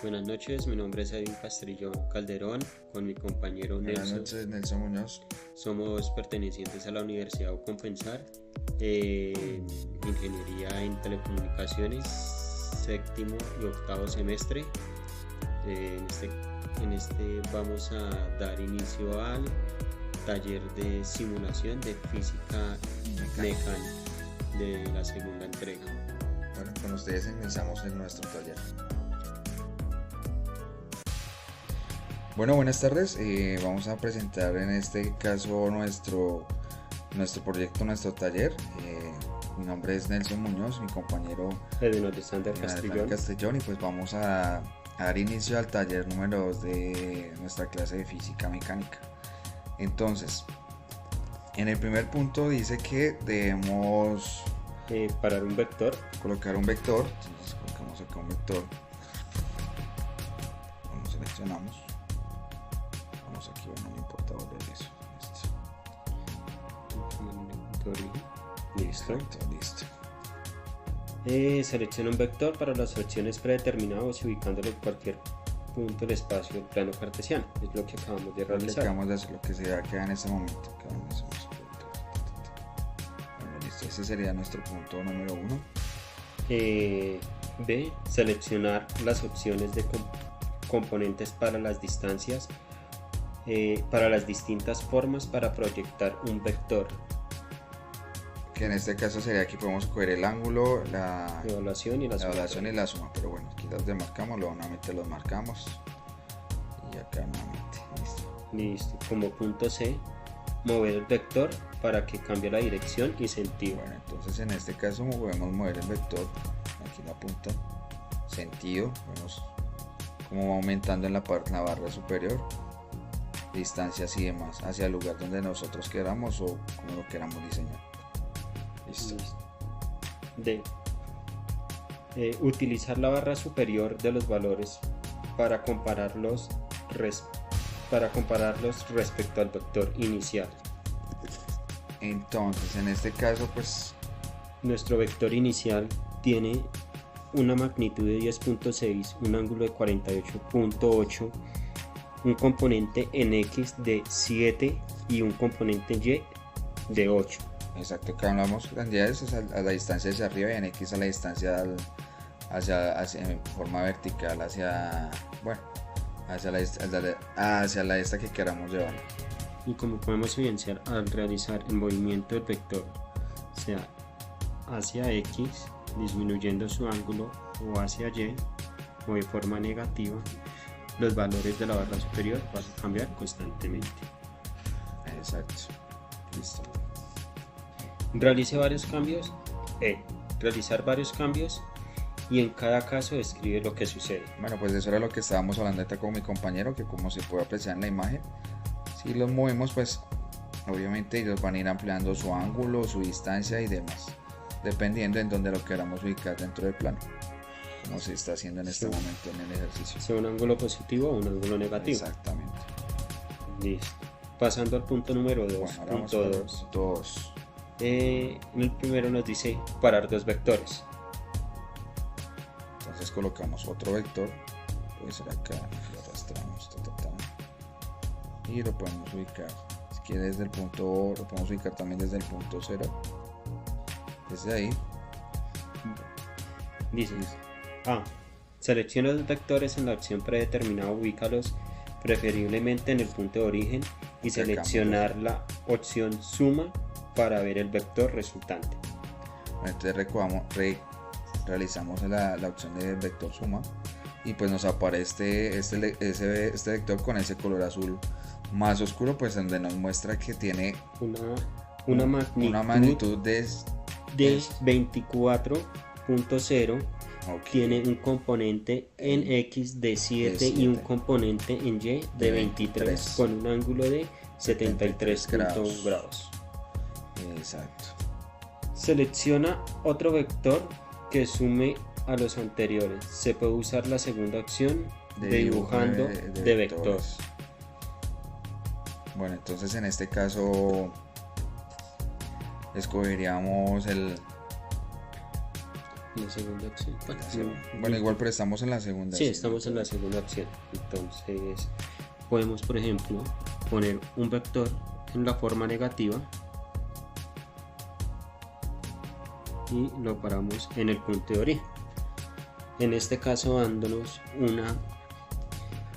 Buenas noches, mi nombre es Edwin Castrillón Calderón, con mi compañero Buenas noches, Nelson Muñoz. Somos pertenecientes a la Universidad Compensar, Ingeniería en Telecomunicaciones, séptimo y octavo semestre. En este vamos a dar inicio al taller de simulación de física mecánica de la segunda entrega. Bueno, con ustedes iniciamos en nuestro taller. Bueno, buenas tardes. Vamos a presentar en este caso nuestro proyecto, nuestro taller. Mi nombre es Nelson Muñoz, mi compañero Edwin Alexander Castrillón, y pues vamos a dar inicio al taller número 2 de nuestra clase de física mecánica. Entonces, en el primer punto dice que debemos parar un vector, colocar un vector. Entonces colocamos acá un vector, lo seleccionamos, vamos aquí, bueno, no importa volver eso, listo. Listo. Selecciona un vector para las opciones predeterminadas y ubicándolo en cualquier punto del espacio del plano cartesiano. Es lo que acabamos de realizar. Acabamos de hacer lo que se queda en ese momento. Bueno, listo, ese sería nuestro punto número 1. B. Seleccionar las opciones de componentes para las distancias, para las distintas formas para proyectar un vector. Que en este caso sería que podemos coger el ángulo, la evaluación y la suma. Pero bueno, aquí las demarcamos, nuevamente los marcamos. Y acá nuevamente. Listo. Como punto C, mover el vector para que cambie la dirección y sentido. Bueno, entonces en este caso podemos mover el vector, aquí en la punta, sentido, vemos cómo va aumentando en la barra superior, distancias y demás, hacia el lugar donde nosotros queramos o como lo queramos diseñar. Listo. D. Utilizar la barra superior de los valores para compararlos respecto al vector inicial. Entonces en este caso pues nuestro vector inicial tiene una magnitud de 10.6, un ángulo de 48.8, un componente en X de 7 y un componente Y de 8. Exacto, acá hablamos cantidades a la distancia hacia arriba y en X a la distancia hacia en forma vertical hacia la esta que queramos llevar. Y como podemos evidenciar, al realizar el movimiento del vector, sea hacia X, disminuyendo su ángulo, o hacia Y, o de forma negativa, los valores de la barra superior van a cambiar constantemente. Exacto. Listo. Realice varios cambios. Realizar varios cambios y en cada caso describe lo que sucede. Bueno, pues eso era lo que estábamos hablando ahorita con mi compañero, que como se puede apreciar en la imagen, si los movemos, pues obviamente ellos van a ir ampliando su ángulo, su distancia y demás, dependiendo en donde lo queramos ubicar dentro del plano, como se está haciendo en este momento en el ejercicio. Sea un ángulo positivo o un ángulo negativo. Exactamente. Listo. Pasando al punto número 2. Bueno, punto 2. En el primero nos dice parar dos vectores. Entonces colocamos otro vector, puede ser acá, lo arrastramos, y lo podemos ubicar. Si quiere desde el punto, lo podemos ubicar también desde el punto 0. Desde ahí. Dice selecciona los vectores en la opción predeterminada, ubícalos preferiblemente en el punto de origen y seleccionar la opción suma para ver el vector resultante. Entonces realizamos la opción de vector suma y pues nos aparece este vector con ese color azul más oscuro, pues donde nos muestra que tiene una magnitud de 24.0. Okay. Tiene un componente en X de 7 y un componente en Y de 23 con un ángulo de 73 grados. Exacto. Selecciona otro vector que sume a los anteriores. Se puede usar la segunda opción de dibujando de vectores. Bueno, entonces en este caso escogeríamos La segunda opción. Bueno, igual, pero estamos en la segunda. Sí, estamos en la segunda opción. Entonces, podemos, por ejemplo, poner un vector en la forma negativa y lo paramos en el punto de origen. En este caso, dándonos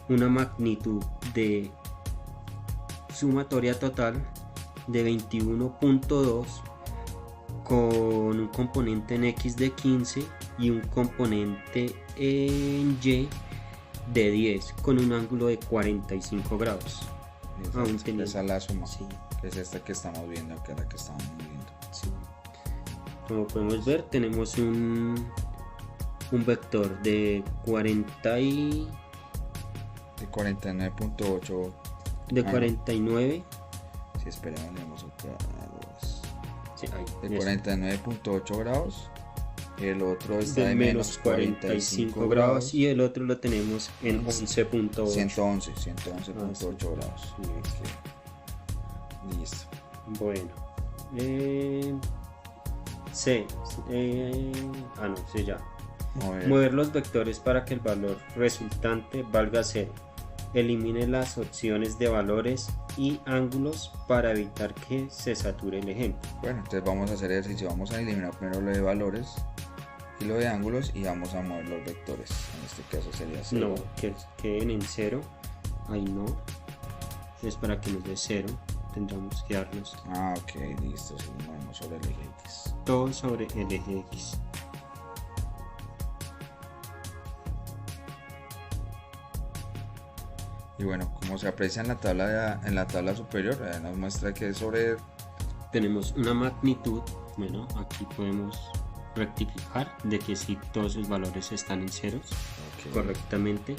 una magnitud de sumatoria total de 21.2 con un componente en X de 15 y un componente en Y de 10 con un ángulo de 45 grados. Esa es la suma, sí. Que es esta que estamos viendo, que es la que estamos viendo. Sí. Como podemos ver, tenemos un vector de 49.8 de 49.8 de 49. Si esperamos, leemos grados. Sí, ahí, de 49.8 grados. El otro está de menos 45 grados y el otro lo tenemos en 11.8. 111.8 grados. Sí. Listo. Bueno. Ya. Mover los vectores para que el valor resultante valga 0. Elimine las opciones de valores y ángulos para evitar que se sature el ejemplo. Bueno, entonces vamos a hacer ejercicio. Vamos a eliminar primero lo de valores y lo de ángulos y vamos a mover los vectores. En este caso sería 0. No, que queden en 0. Ahí no. Es para que nos dé 0. Tendremos que darnos. Ok, listo. Si lo movemos sobre el eje X. Todo sobre el eje X. Y bueno, como se aprecia en la tabla superior, nos muestra que tenemos una magnitud. Bueno, aquí podemos rectificar de que si todos sus valores están en ceros, correctamente,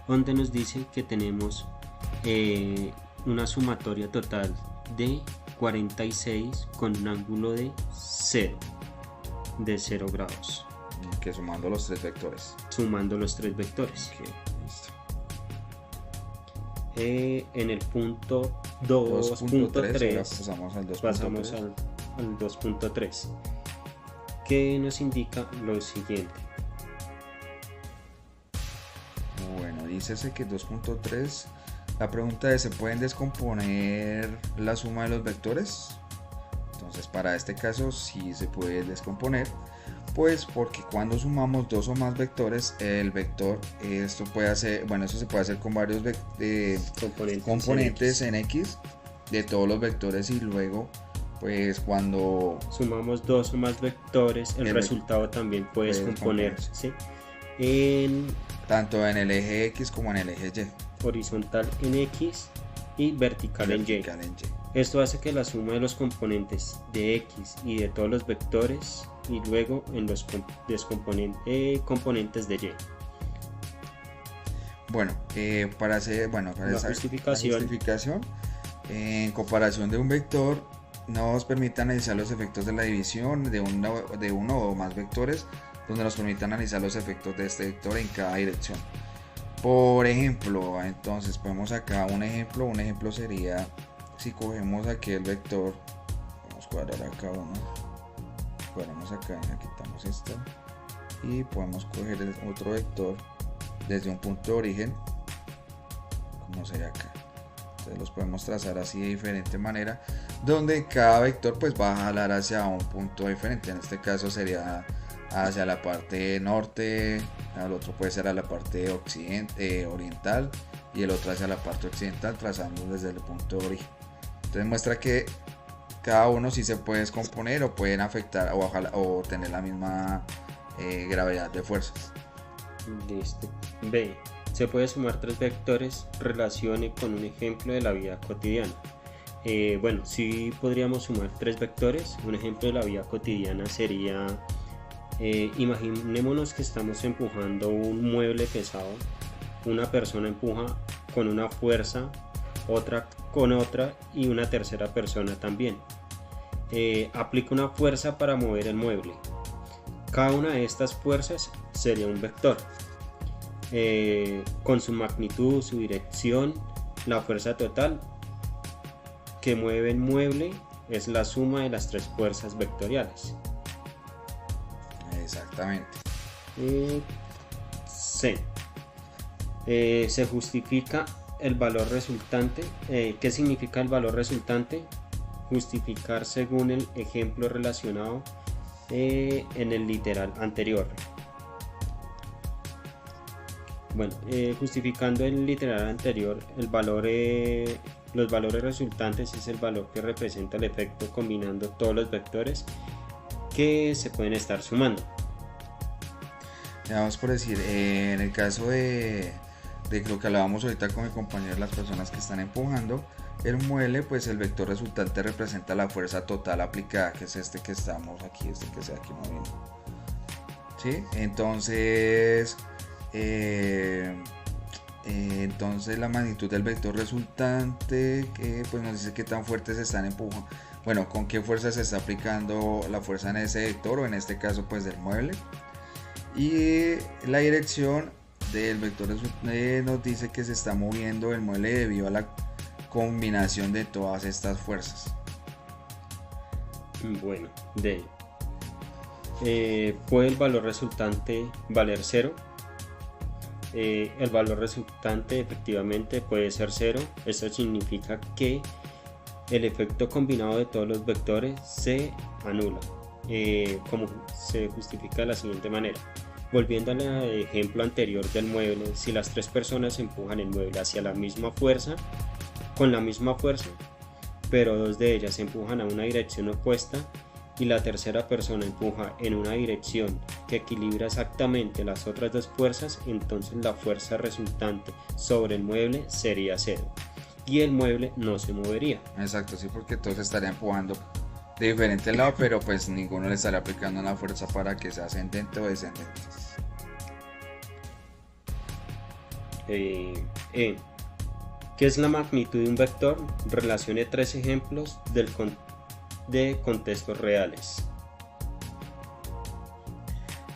donde nos dice que tenemos una sumatoria total de 46 con un ángulo de 0 grados. Que sumando los tres vectores. Sumando los tres vectores. Okay, listo. En el punto 2.3 pasamos al 2.3, que nos indica lo siguiente. Bueno, dícese que 2.3, la pregunta es: ¿se pueden descomponer la suma de los vectores? Entonces, para este caso sí se puede descomponer, pues porque cuando sumamos dos o más vectores, el vector, esto se puede hacer con varios componentes en X de todos los vectores, y luego pues cuando sumamos dos o más vectores, el resultado también puede descomponerse, ¿sí? Tanto en el eje X como en el eje Y. Horizontal en X y vertical en Y. Esto hace que la suma de los componentes de X y de todos los vectores, y luego en los componentes de Y. Bueno, para esa justificación, en comparación de un vector, nos permite analizar los efectos de la división de uno o más vectores, donde nos permite analizar los efectos de este vector en cada dirección. Por ejemplo, entonces ponemos acá un ejemplo sería, si cogemos aquí el vector, vamos a cuadrar acá uno, cuadramos acá, quitamos esto y podemos coger otro vector desde un punto de origen, como sería acá. Entonces los podemos trazar así de diferente manera, donde cada vector pues va a jalar hacia un punto diferente. En este caso sería hacia la parte norte, el otro puede ser a la parte oriental y el otro hacia la parte occidental, trazando desde el punto de origen. Entonces muestra que cada uno sí se puede descomponer o pueden afectar o tener la misma gravedad de fuerzas. Listo. B. Se puede sumar tres vectores. Relacione con un ejemplo de la vida cotidiana. Bueno, sí podríamos sumar tres vectores. Un ejemplo de la vida cotidiana sería, imaginémonos que estamos empujando un mueble pesado. Una persona empuja con una fuerza, otra con otra y una tercera persona también. Aplica una fuerza para mover el mueble. Cada una de estas fuerzas sería un vector, con su magnitud, su dirección. La fuerza total que mueve el mueble es la suma de las tres fuerzas vectoriales. Exacto. Exactamente. C. Se justifica el valor resultante. ¿Qué significa el valor resultante? Justificar según el ejemplo relacionado en el literal anterior. Bueno, justificando el literal anterior, los valores resultantes es el valor que representa el efecto combinando todos los vectores que se pueden estar sumando. Ya vamos por decir, en el caso de lo que hablábamos ahorita con mi compañero, las personas que están empujando el mueble, pues el vector resultante representa la fuerza total aplicada, que es este que estamos aquí, este que se aquí moviendo. ¿Sí? Entonces la magnitud del vector resultante, pues nos dice qué tan fuerte se están empujando, bueno, con qué fuerza se está aplicando la fuerza en ese vector, o en este caso pues del mueble. Y la dirección del vector nos dice que se está moviendo el mueble debido a la combinación de todas estas fuerzas. Bueno, D. ¿Puede el valor resultante valer 0? El valor resultante efectivamente puede ser 0. Esto significa que el efecto combinado de todos los vectores se anula. Como se justifica de la siguiente manera. Volviendo al ejemplo anterior del mueble, si las 3 personas empujan el mueble hacia la misma fuerza, con la misma fuerza, pero 2 de ellas empujan a una dirección opuesta y la tercera persona empuja en una dirección que equilibra exactamente las otras 2 fuerzas, entonces la fuerza resultante sobre el mueble sería 0 y el mueble no se movería. Exacto, sí, porque todos estarían empujando de diferente lado, pero pues ninguno le estaría aplicando una fuerza para que sea ascendente o descendente. ¿Qué es la magnitud de un vector? Relacione 3 ejemplos de contextos reales.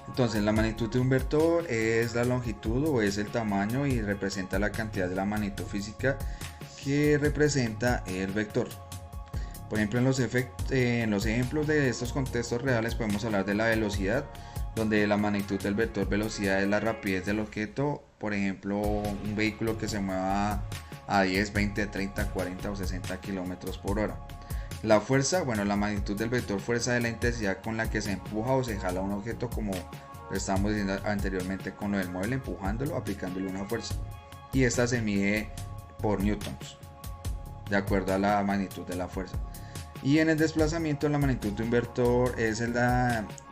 Entonces, la magnitud de un vector es la longitud o es el tamaño y representa la cantidad de la magnitud física que representa el vector. Por ejemplo, en los ejemplos de estos contextos reales podemos hablar de la velocidad, donde la magnitud del vector velocidad es la rapidez del objeto. Por ejemplo, un vehículo que se mueva a 10, 20, 30, 40 o 60 kilómetros por hora. La fuerza, bueno, la magnitud del vector fuerza es la intensidad con la que se empuja o se jala un objeto, como estábamos diciendo anteriormente con lo del mueble, empujándolo, aplicándole una fuerza. Y esta se mide por newtons, de acuerdo a la magnitud de la fuerza. Y en el desplazamiento, la magnitud de un vector es el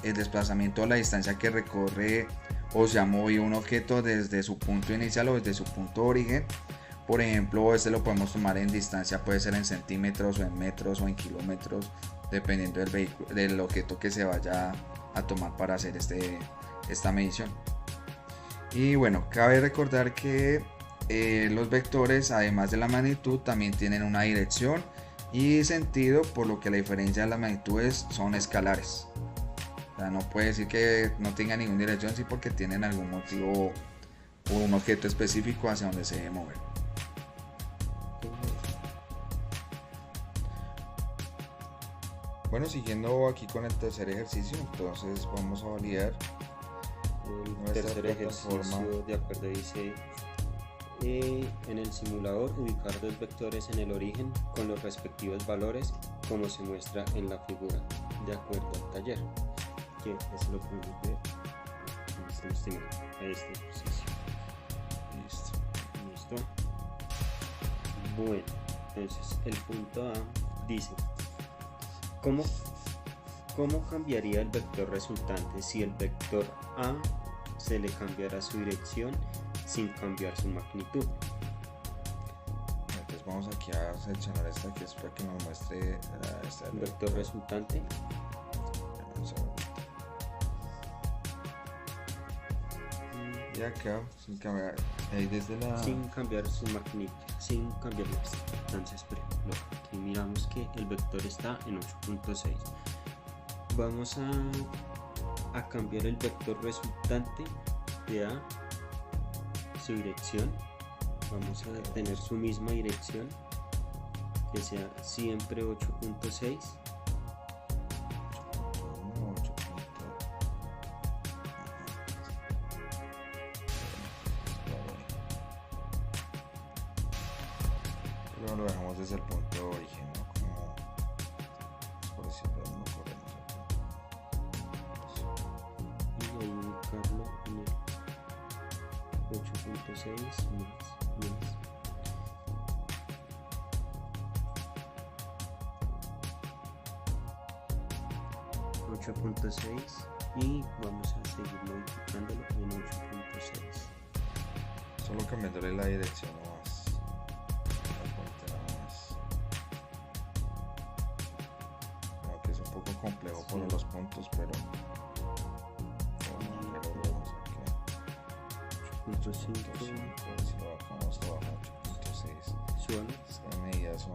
desplazamiento a la distancia que recorre o se ha movido un objeto desde su punto inicial o desde su punto de origen. Por ejemplo, este lo podemos tomar en distancia, puede ser en centímetros o en metros o en kilómetros, dependiendo del objeto que se vaya a tomar para hacer esta medición. Y bueno, cabe recordar que los vectores, además de la magnitud, también tienen una dirección y sentido, por lo que la diferencia de las magnitudes son escalares. O sea, no puede decir que no tenga ninguna dirección, sí, porque tienen algún motivo o un objeto específico hacia donde se debe mover. Bueno, siguiendo aquí con el tercer ejercicio, entonces vamos a validar el tercer ejercicio. De acuerdo, dice en el simulador ubicar 2 vectores en el origen con los respectivos valores, como se muestra en la figura, de acuerdo al taller, que es lo que podemos ver en este ejercicio. Listo. Bueno, entonces el punto A dice: ¿Cómo cambiaría el vector resultante si el vector A se le cambiara su dirección sin cambiar su magnitud? Entonces vamos aquí a seleccionar esta, que es para que nos muestre el vector resultante. Y acá, sin cambiar, ahí desde sin cambiar su magnitud, sin cambiar la. Entonces, por ejemplo, aquí miramos que el vector está en 8.6. Vamos a cambiar el vector resultante de A, su dirección. Vamos a tener su misma dirección, que sea siempre 8.6. uno lo dejamos desde el punto de origen, ¿no? Como, por decirlo, no corremos Y ahí ubicarlo en el 8.6 más 8.6 y vamos a seguir modificándolo en 8.6. solo cambiándole la dirección nomás. La fuente nada más. Creo que es un poco complejo por Sí. los puntos, pero lo vemos aquí. 8.5, Si lo bajamos abajo, 8.6. súbalo, Estas medidas son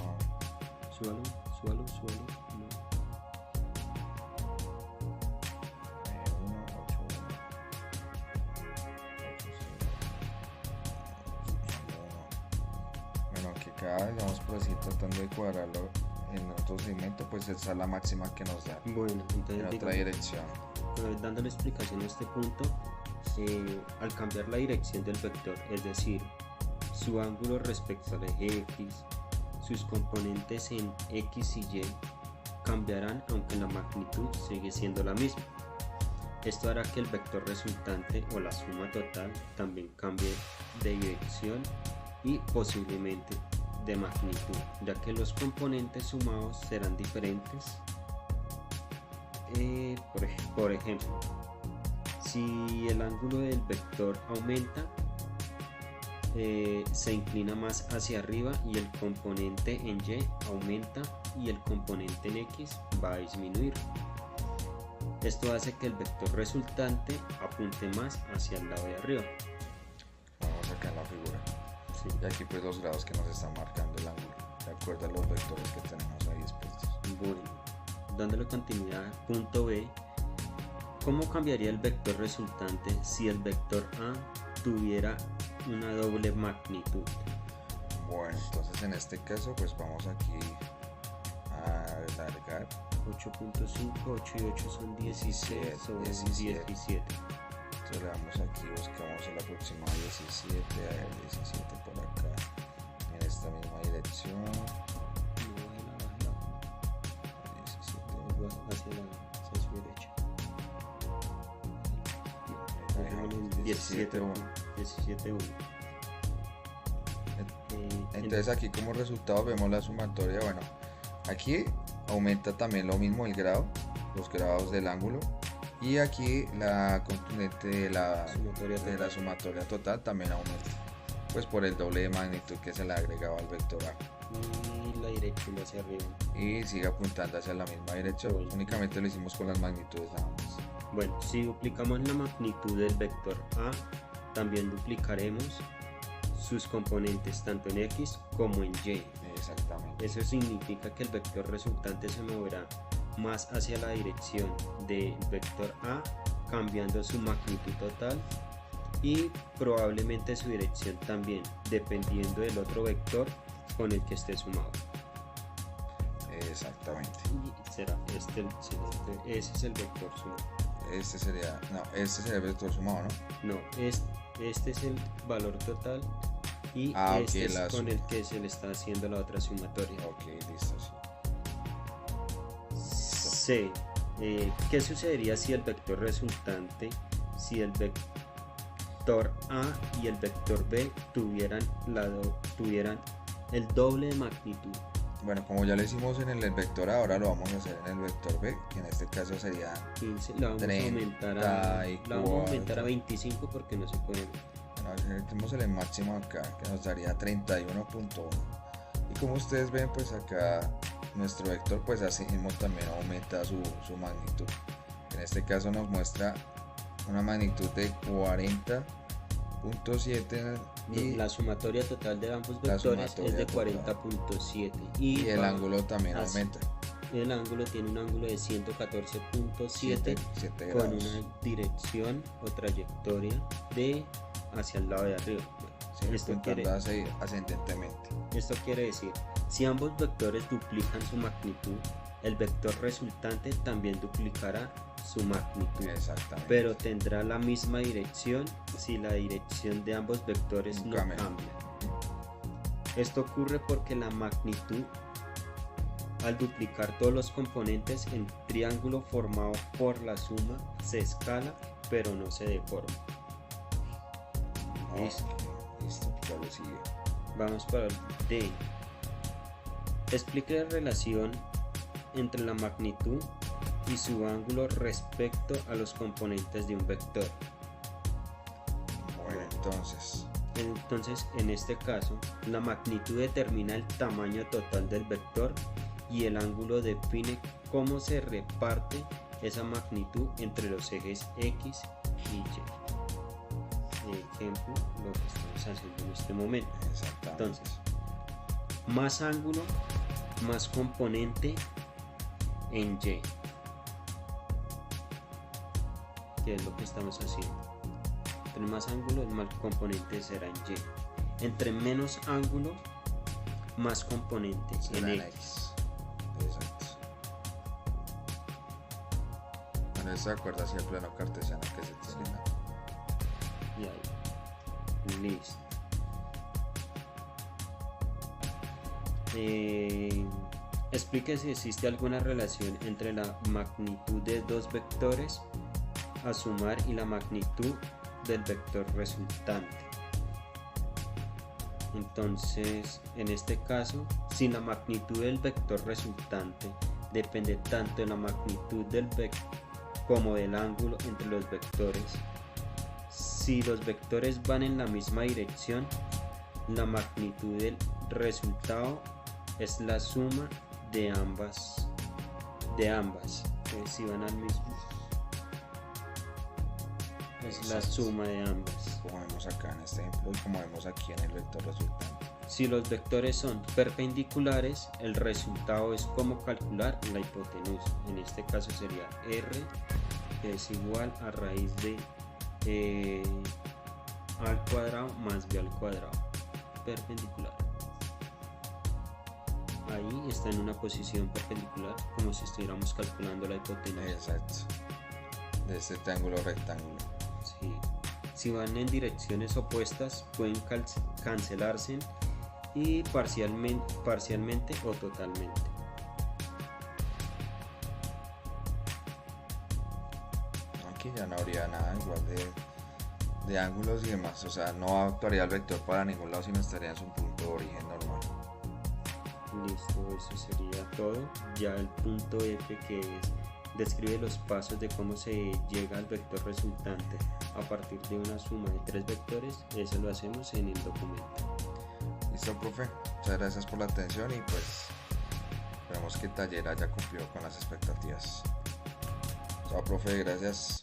súbalo. No. 1, 8, 1. Bueno, que cada vez vamos por así tratando de cuadrarlo en otro segmento, pues esa es la máxima que nos da Bueno, en entonces otra dirección. dándole explicación a este punto, al cambiar la dirección del vector, es decir, su ángulo respecto al eje X, sus componentes en X y Y cambiarán aunque la magnitud sigue siendo la misma. Esto hará que el vector resultante o la suma total también cambie de dirección y posiblemente de magnitud, ya que los componentes sumados serán diferentes. Por ejemplo, si el ángulo del vector aumenta, se inclina más hacia arriba y el componente en Y aumenta y el componente en X va a disminuir. Esto hace que el vector resultante apunte más hacia el lado de arriba. Vamos acá en la figura. Sí. Y aquí pues los grados que nos están marcando el ángulo, de acuerdo a los vectores que tenemos ahí expuestos. Bueno, dándole continuidad, punto B. ¿Cómo cambiaría el vector resultante si el vector A tuviera una doble magnitud? Bueno, entonces en este caso pues vamos aquí a alargar 8.5, 8 y 8 son 16, son 17. 17. Entonces le damos aquí, buscamos el aproximado 17, a ver 17 por acá, en esta misma dirección. No, bájala. 17. Hacia su derecha. Dejémoslo en 17.1. 17.1. Entonces aquí como resultado vemos la sumatoria. Bueno, aquí aumenta también lo mismo el grado, los grados del ángulo, y aquí la componente de la sumatoria total también aumenta, pues por el doble de magnitud que se le agregaba al vector A, Y la dirección hacia arriba. y sigue apuntando hacia la misma dirección. Bueno. Únicamente lo hicimos con las magnitudes nada más. Bueno, si duplicamos la magnitud del vector A, también duplicaremos sus componentes tanto en X como en Y. Exactamente. Eso significa que el vector resultante se moverá más hacia la dirección del vector A, cambiando su magnitud total y probablemente su dirección también, dependiendo del otro vector con el que esté sumado. Exactamente. Y será ese es el vector sumado. Este sería el vector sumado, ¿no? No, este es el valor total y Ok, este es la con suma. el que se le está haciendo la otra sumatoria. Ok, listo, sí. C. ¿Qué sucedería si el vector resultante, si el vector A y el vector B tuvieran el doble de magnitud? Bueno, como ya lo hicimos en el vector A, ahora lo vamos a hacer en el vector B, que en este caso sería 15, la vamos a aumentar a 25 porque no se puede. bueno, tenemos el máximo acá, que nos daría 31.1. Y como ustedes ven, pues acá nuestro vector, pues así mismo también aumenta su magnitud. En este caso nos muestra una magnitud de 40.7 y La sumatoria total de ambos vectores es de 40.7 y el ángulo también aumenta. El ángulo tiene un ángulo de 114.7 7 con grados. una dirección o trayectoria de hacia el lado de arriba. Sí, esto quiere ascendentemente. decir, si ambos vectores duplican su magnitud, el vector resultante también duplicará su magnitud, Exactamente. pero tendrá la misma dirección si la dirección de ambos vectores no Cambia. cambia. Esto ocurre porque la magnitud al duplicar todos los componentes en triángulo formado por la suma se escala pero no se deforma. Listo. Listo, ya lo sigue. Vamos para el D. Explique la relación entre la magnitud y su ángulo respecto a los componentes de un vector. Bueno, Entonces, en este caso, la magnitud determina el tamaño total del vector y el ángulo define cómo se reparte esa magnitud entre los ejes X y Y. Ejemplo, lo que estamos haciendo en este momento. exactamente. Entonces, más ángulo, más componente en Y. ¿Qué es lo que estamos haciendo? Entre más ángulo, más componente será en Y. Entre menos ángulo, más componente Será en en X. Exacto. Con eso se acuerda así el plano cartesiano que se tiene. ¿No? Y ahí. Listo. Explique si existe alguna relación entre la magnitud de dos vectores a sumar y la magnitud del vector resultante. Entonces, en este caso, si la magnitud del vector resultante depende tanto de la magnitud del vector como del ángulo entre los vectores, si los vectores van en la misma dirección, la magnitud del resultado es la suma de ambas. Si van al mismo, es la suma de ambas. Como vemos acá en este ejemplo y como vemos aquí en el vector resultante. Si los vectores son perpendiculares, el resultado es como calcular la hipotenusa. En este caso sería R, que es igual a raíz de A al cuadrado más B al cuadrado. Perpendicular. Ahí está en una posición perpendicular, como si estuviéramos calculando la hipotenusa. Exacto. De este triángulo rectángulo. Sí. Si van en direcciones opuestas, pueden cancelarse y parcialmente o totalmente. Aquí ya no habría nada igual de ángulos y demás. O sea, no actuaría el vector para ningún lado, sino estaría en su punto de origen normal. Listo, eso sería todo. Ya el punto F, que describe los pasos de cómo se llega al vector resultante a partir de una suma de tres vectores, eso lo hacemos en el documento. Listo, profe. Muchas gracias por la atención y pues esperemos que el taller haya cumplido con las expectativas. Chao, profe. Gracias.